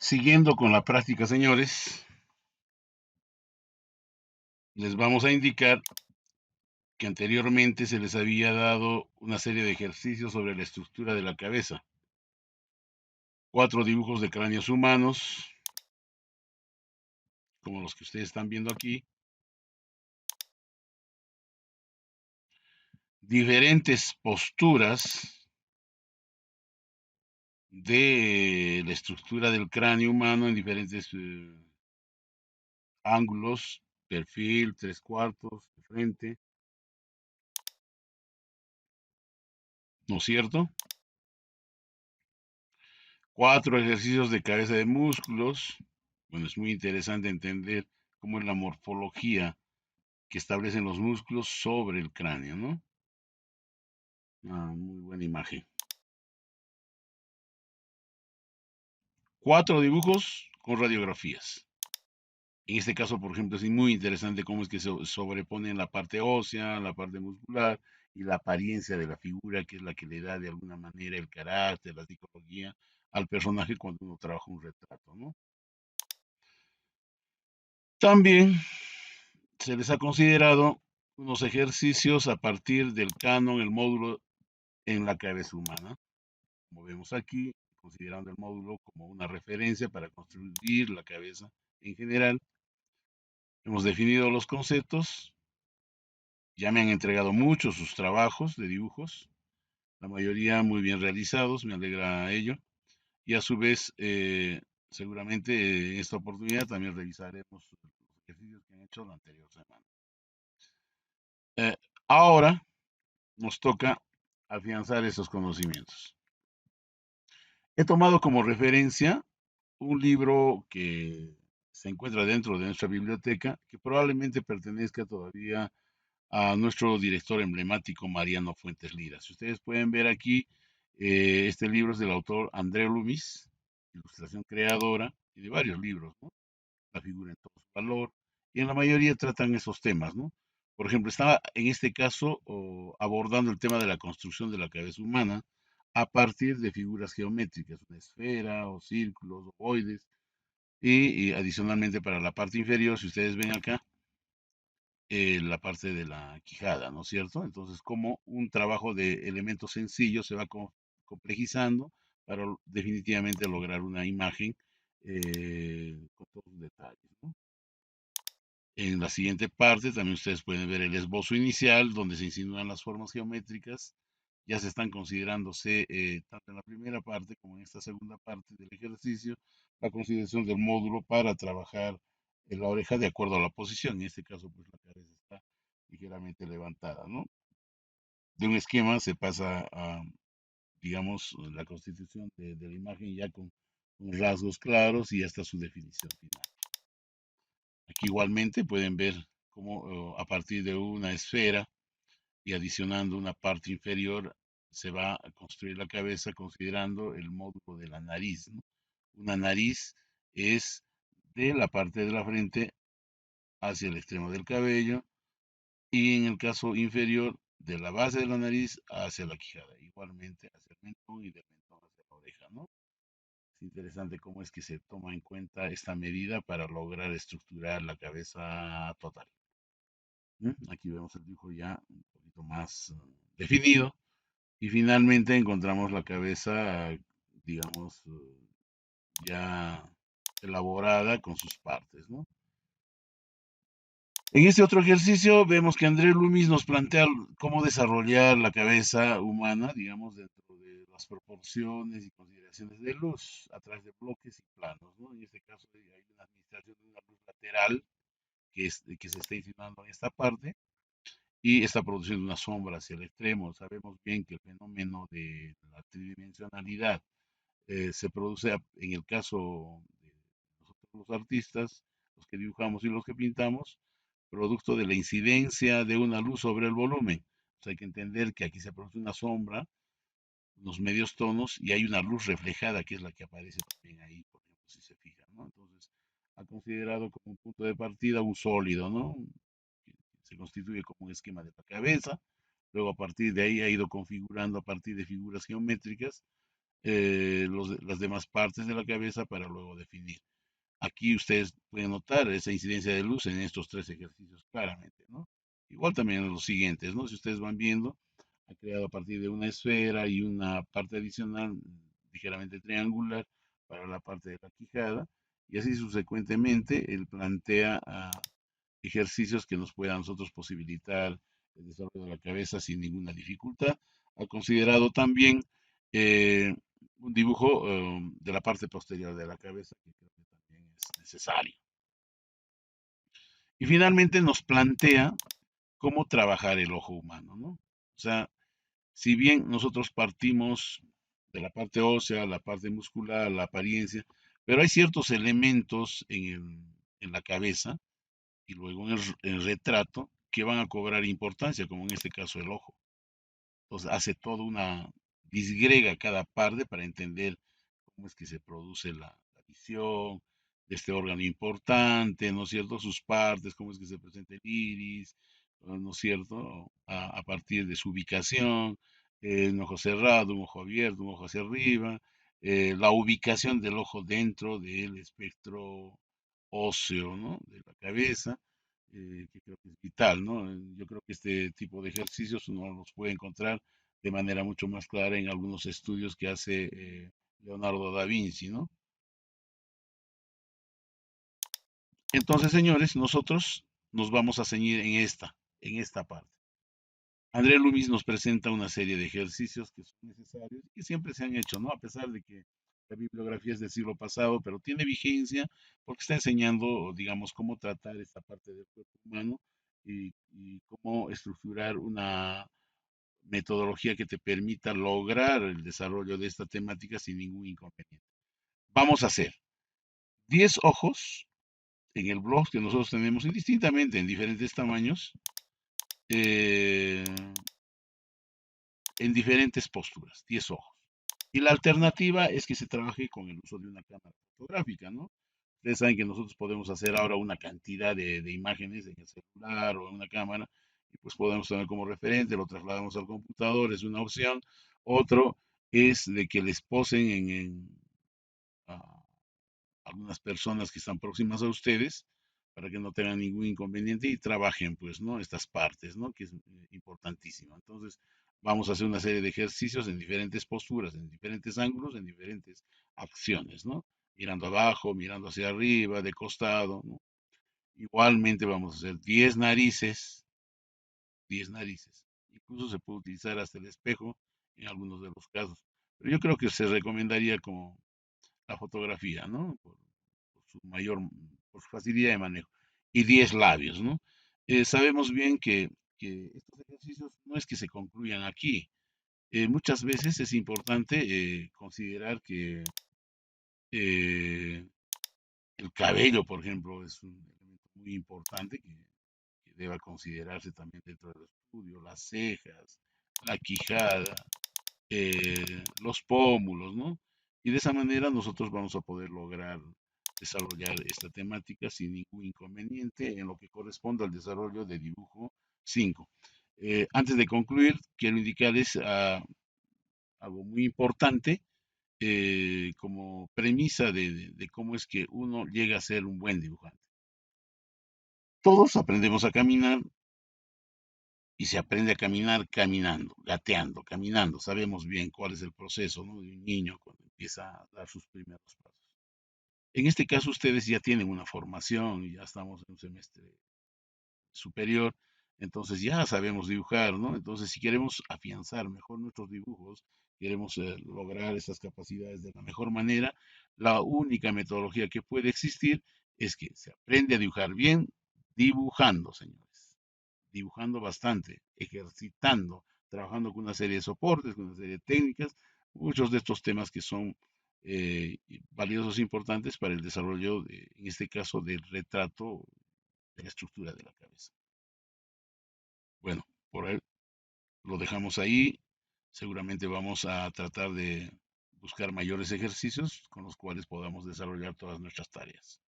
Siguiendo con la práctica, señores, les vamos a indicar que anteriormente se les había dado una serie de ejercicios sobre la estructura de la cabeza. 4 dibujos de cráneos humanos, como los que ustedes están viendo aquí. Diferentes posturas de la estructura del cráneo humano en diferentes ángulos, perfil, 3/4, de frente, ¿no es cierto? 4 ejercicios de cabeza de músculos. Bueno, es muy interesante entender cómo es la morfología que establecen los músculos sobre el cráneo, ¿no? Muy buena imagen. 4 dibujos con radiografías. En este caso, por ejemplo, es muy interesante cómo es que se sobrepone la parte ósea, la parte muscular y la apariencia de la figura, que es la que le da de alguna manera el carácter, la psicología al personaje cuando uno trabaja un retrato, ¿no? También se les ha considerado unos ejercicios a partir del canon, el módulo en la cabeza humana. Como vemos aquí, considerando el módulo como una referencia para construir la cabeza en general, hemos definido los conceptos, ya me han entregado muchos sus trabajos de dibujos, la mayoría muy bien realizados, me alegra ello, y a su vez, seguramente en esta oportunidad también revisaremos los ejercicios que han hecho la anterior semana. Eh, Ahora nos toca afianzar esos conocimientos. He tomado como referencia un libro que se encuentra dentro de nuestra biblioteca, que probablemente pertenezca todavía a nuestro director emblemático Mariano Fuentes Lira. Si ustedes pueden ver aquí, este libro es del autor André Lumis, ilustración creadora, y de varios libros, ¿no? La figura en todo su valor, y en la mayoría tratan esos temas, ¿no? Por ejemplo, estaba en este caso abordando el tema de la construcción de la cabeza humana a partir de figuras geométricas, una esfera o círculos, ovoides, y adicionalmente para la parte inferior, si ustedes ven acá, la parte de la quijada, ¿no es cierto? Entonces, como un trabajo de elementos sencillos se va complejizando para definitivamente lograr una imagen con todos los detalles, ¿no? En la siguiente parte también ustedes pueden ver el esbozo inicial, donde se insinúan las formas geométricas. Ya se están considerándose, tanto en la primera parte como en esta segunda parte del ejercicio, la consideración del módulo para trabajar en la oreja de acuerdo a la posición. En este caso, pues la cabeza está ligeramente levantada, ¿no? De un esquema se pasa a, digamos, la constitución de la imagen ya con rasgos claros y hasta su definición final. Aquí igualmente pueden ver cómo a partir de una esfera y adicionando una parte inferior se va a construir la cabeza considerando el módulo de la nariz, ¿no? Una nariz es de la parte de la frente hacia el extremo del cabello y en el caso inferior de la base de la nariz hacia la quijada, igualmente hacia el mentón y del mentón hacia la oreja, ¿no? Es interesante cómo es que se toma en cuenta esta medida para lograr estructurar la cabeza total. Aquí vemos el dibujo ya un poquito más definido. Y finalmente encontramos la cabeza, digamos, ya elaborada con sus partes, ¿no? En este otro ejercicio vemos que André Lumis nos plantea cómo desarrollar la cabeza humana, digamos, dentro de las proporciones y consideraciones de luz, a través de bloques y planos, ¿no? En este caso hay una administración de una luz lateral que se está insinuando en esta parte y está produciendo una sombra hacia el extremo. Sabemos bien que el fenómeno de la tridimensionalidad se produce en el caso de nosotros los artistas, los que dibujamos y los que pintamos, producto de la incidencia de una luz sobre el volumen. O sea, hay que entender que aquí se produce una sombra, unos medios tonos, y hay una luz reflejada, que es la que aparece también ahí, por ejemplo, si se fijan, ¿no? Entonces, ha considerado como un punto de partida un sólido, ¿no? Que se constituye como un esquema de la cabeza. Luego, a partir de ahí, ha ido configurando a partir de figuras geométricas las demás partes de la cabeza para luego definir. Aquí ustedes pueden notar esa incidencia de luz en estos tres ejercicios claramente, ¿no? Igual también en los siguientes, ¿no? Si ustedes van viendo, ha creado a partir de una esfera y una parte adicional ligeramente triangular para la parte de la quijada, y así subsecuentemente él plantea ejercicios que nos puedan a nosotros posibilitar el desarrollo de la cabeza sin ninguna dificultad. Ha considerado también eh, un dibujo de la parte posterior de la cabeza, que creo que también es necesario. Y finalmente nos plantea cómo trabajar el ojo humano, ¿no? O sea, si bien nosotros partimos de la parte ósea, la parte muscular, la apariencia, pero hay ciertos elementos en la cabeza y luego en el retrato que van a cobrar importancia, como en este caso el ojo. Entonces hace toda una, disgrega cada parte para entender cómo es que se produce la visión de este órgano importante, ¿no es cierto? Sus partes, cómo es que se presenta el iris, ¿no es cierto? A partir de su ubicación, un ojo cerrado, un ojo abierto, un ojo hacia arriba, la ubicación del ojo dentro del espectro óseo, ¿no? De la cabeza, que creo que es vital, ¿no? Yo creo que este tipo de ejercicios uno los puede encontrar de manera mucho más clara en algunos estudios que hace Leonardo da Vinci, ¿no? Entonces, señores, nosotros nos vamos a ceñir en esta parte. André Lumis nos presenta una serie de ejercicios que son necesarios y que siempre se han hecho, ¿no? A pesar de que la bibliografía es del siglo pasado, pero tiene vigencia porque está enseñando, digamos, cómo tratar esta parte del cuerpo humano y cómo estructurar una metodología que te permita lograr el desarrollo de esta temática sin ningún inconveniente. Vamos a hacer 10 ojos en el blog que nosotros tenemos indistintamente en diferentes tamaños, eh, en diferentes posturas, 10 ojos. Y la alternativa es que se trabaje con el uso de una cámara fotográfica, ¿no? Ustedes saben que nosotros podemos hacer ahora una cantidad de imágenes en el celular o en una cámara y pues podemos tener como referente, lo trasladamos al computador, es una opción. Otro es de que les posen a algunas personas que están próximas a ustedes para que no tengan ningún inconveniente y trabajen, pues, ¿no? Estas partes, ¿no? Que es importantísimo. Entonces, vamos a hacer una serie de ejercicios en diferentes posturas, en diferentes ángulos, en diferentes acciones, ¿no? Mirando abajo, mirando hacia arriba, de costado, ¿no? Igualmente vamos a hacer 10 narices, 10 narices. Incluso se puede utilizar hasta el espejo en algunos de los casos. Pero yo creo que se recomendaría como la fotografía, ¿no? Por su mayor, por su facilidad de manejo. Y 10 labios, ¿no? Sabemos bien que estos ejercicios no es que se concluyan aquí. Muchas veces es importante considerar que eh, el cabello, por ejemplo, es un elemento muy importante que deba considerarse también dentro del estudio, las cejas, la quijada, los pómulos, ¿no? Y de esa manera nosotros vamos a poder lograr desarrollar esta temática sin ningún inconveniente en lo que corresponde al desarrollo de dibujo 5. Antes de concluir, quiero indicarles algo muy importante como premisa de cómo es que uno llega a ser un buen dibujante. Todos aprendemos a caminar y se aprende a caminar caminando, gateando, caminando. Sabemos bien cuál es el proceso, ¿no? De un niño cuando empieza a dar sus primeros pasos. En este caso, ustedes ya tienen una formación, ya estamos en un semestre superior, entonces ya sabemos dibujar, ¿no? Entonces, si queremos afianzar mejor nuestros dibujos, queremos lograr esas capacidades de la mejor manera, la única metodología que puede existir es que se aprende a dibujar bien dibujando, señores, dibujando bastante, ejercitando, trabajando con una serie de soportes, con una serie de técnicas, muchos de estos temas que son valiosos e importantes para el desarrollo, en este caso, del retrato de la estructura de la cabeza. Bueno, por ahí lo dejamos ahí. Seguramente vamos a tratar de buscar mayores ejercicios con los cuales podamos desarrollar todas nuestras tareas.